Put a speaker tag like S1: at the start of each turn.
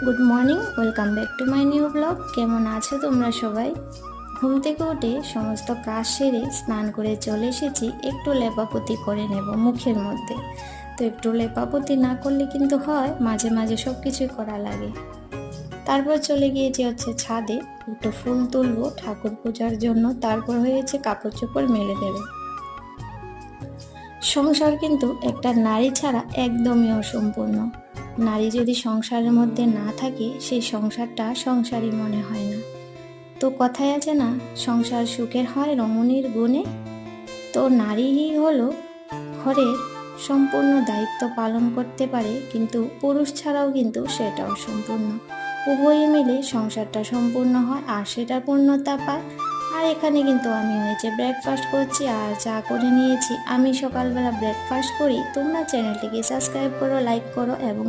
S1: Good morning, welcome back to my new blog. কেমন আছো তোমরা সবাই? ঘুম থেকে উঠে সমস্ত কাজ সেরে স্নান করে চলে এসেছি, একটু লেপাপোতি করে নেব মুখের মধ্যে। তো একটু লেপাপোতি না করলে কিন্তু হয়, মাঝে মাঝে সব কিছুই করা লাগে। তারপর চলে গিয়েছি ছাদে, একটু ফুল তুলবো ঠাকুর পূজার জন্য, তারপর হয়েছে কাপড় চোপড় মেলে দেবে। সংসার কিন্তু একটা নারী ছাড়া একদমই অসম্পূর্ণ। নারী যদি সংসারের মধ্যে না থাকে, সেই সংসারটা সংসারই মনে হয় না। তো কথায় আছে না, সংসার সুখের হয় রমণীর গুণে। তো নারীই হলো ঘরের সম্পূর্ণ দায়িত্ব পালন করতে পারে, কিন্তু পুরুষ ছাড়াও কিন্তু সেটা অসম্পূর্ণ। উভয়ে মিলে সংসারটা সম্পূর্ণ হয় আর সেটা পূর্ণতা পায়। আর এখানে কিন্তু আমি ব্রেকফাস্ট করছি আর চা করে নিয়েছি। আমি সকালবেলা ব্রেকফাস্ট করি। তোমরা চ্যানেলটিকে সাবস্ক্রাইব করো, লাইক করো এবং